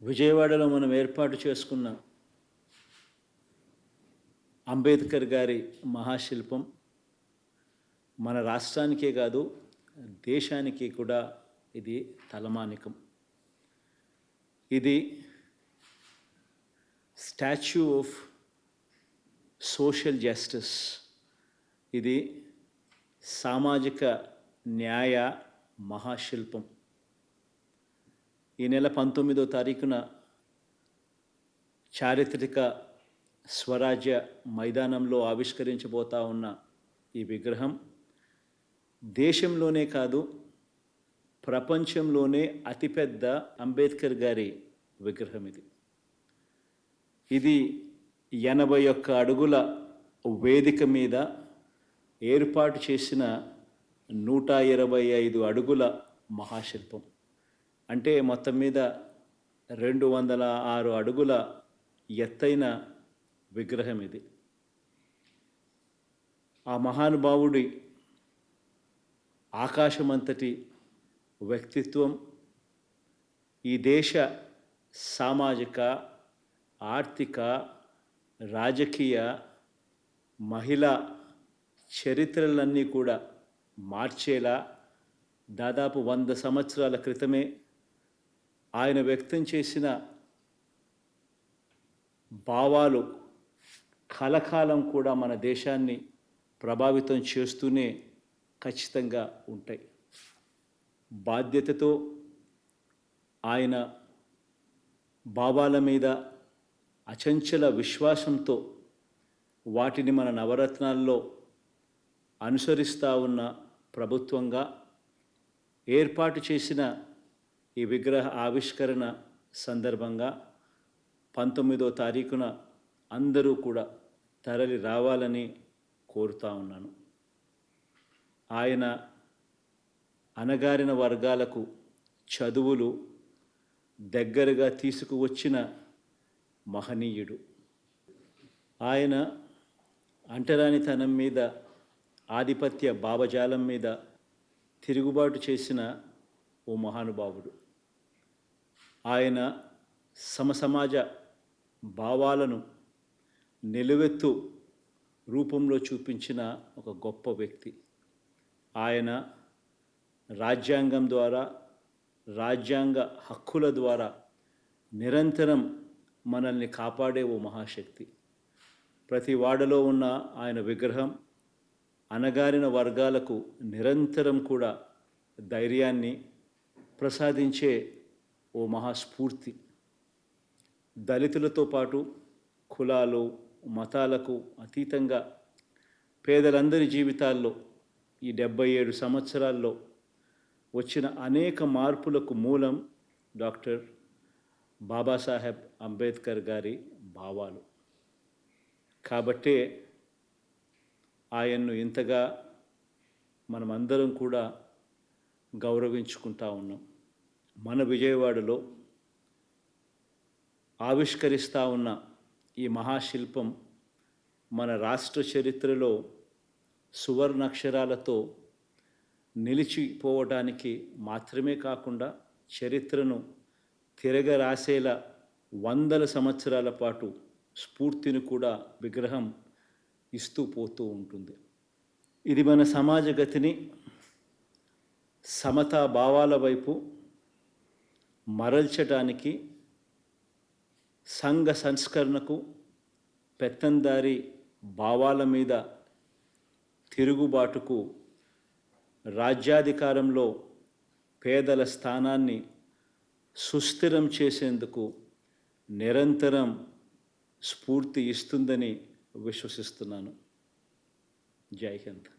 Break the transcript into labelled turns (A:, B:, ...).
A: విజయవాడలో మనం ఏర్పాటు చేసుకున్న అంబేద్కర్ గారి మహాశిల్పం మన రాష్ట్రానికే కాదు దేశానికి కూడా ఇది తలమానికం. ఇది స్టాచ్యూ ఆఫ్ సోషల్ జస్టిస్. ఇది సామాజిక న్యాయ మహాశిల్పం. ఈ నెల 19వ తారీఖున చారిత్రక స్వరాజ్య మైదానంలో ఆవిష్కరించబోతా ఉన్న ఈ విగ్రహం దేశంలోనే కాదు ప్రపంచంలోనే అతిపెద్ద అంబేద్కర్ గారి విగ్రహం. ఇది 81 అడుగుల వేదిక మీద ఏర్పాటు చేసిన 125 అడుగుల మహాశిల్పం. అంటే మొత్తం మీద 206 అడుగుల ఎత్తైన విగ్రహం ఇది. ఆ మహానుభావుడి ఆకాశమంతటి వ్యక్తిత్వం ఈ దేశ సామాజిక, ఆర్థిక, రాజకీయ, మహిళా చరిత్రలన్నీ కూడా మార్చేలా దాదాపు 100 సంవత్సరాల క్రితమే ఆయన వ్యక్తం చేసిన భావాలు కలకాలం కూడా మన దేశాన్ని ప్రభావితం చేస్తూనే ఖచ్చితంగా ఉంటాయి. బాధ్యతతో ఆయన భావాల మీద అచంచల విశ్వాసంతో వాటిని మన నవరత్నాల్లో అనుసరిస్తూ ఉన్న ప్రభుత్వంగా ఏర్పాటు చేసిన ఈ విగ్రహ ఆవిష్కరణ సందర్భంగా 19వ తారీఖున అందరూ కూడా తరలి రావాలని కోరుతా ఉన్నాను. ఆయన అణగారిన వర్గాలకు చదువులు దగ్గరగా తీసుకువచ్చిన మహనీయుడు. ఆయన అంటరానితనం మీద, ఆధిపత్య భావజాలం మీద తిరుగుబాటు చేసిన ఓ మహానుభావుడు. ఆయన సమసమాజ భావాలను నిలువెత్తు రూపంలో చూపించిన ఒక గొప్ప వ్యక్తి. ఆయన రాజ్యాంగం ద్వారా, రాజ్యాంగ హక్కుల ద్వారా నిరంతరం మనల్ని కాపాడే ఓ మహాశక్తి. ప్రతి వాడలో ఉన్న ఆయన విగ్రహం అణగారిన వర్గాలకు నిరంతరం కూడా ధైర్యాన్ని ప్రసాదించే ఓ మహాస్ఫూర్తి. దళితులతో పాటు కులాలు, మతాలకు అతీతంగా పేదలందరి జీవితాల్లో ఈ 77 సంవత్సరాల్లో వచ్చిన అనేక మార్పులకు మూలం డాక్టర్ బాబాసాహెబ్ అంబేద్కర్ గారి భావాలు. కాబట్టే ఆయన్ను ఇంతగా మనమందరం కూడా గౌరవించుకుంటా ఉన్నాం. మన విజయవాడలో ఆవిష్కరిస్తూ ఉన్న ఈ మహాశిల్పం మన రాష్ట్ర చరిత్రలో సువర్ణాక్షరాలతో నిలిచిపోవడానికి మాత్రమే కాకుండా చరిత్రను తిరగరాసేలా 100 సంవత్సరాల పాటు స్ఫూర్తిని కూడా విగ్రహం ఇస్తూ పోతూ ఉంటుంది. ఇది మన సమాజ గతిని సమతా భావాల వైపు మరల్చడానికి, సంఘ సంస్కరణకు, పెత్తందారి భావాల మీద తిరుగుబాటుకు, రాజ్యాధికారంలో పేదల స్థానాన్ని సుస్థిరం చేసేందుకు నిరంతరం స్ఫూర్తి ఇస్తుందని విశ్వసిస్తున్నాను. జై హింద్.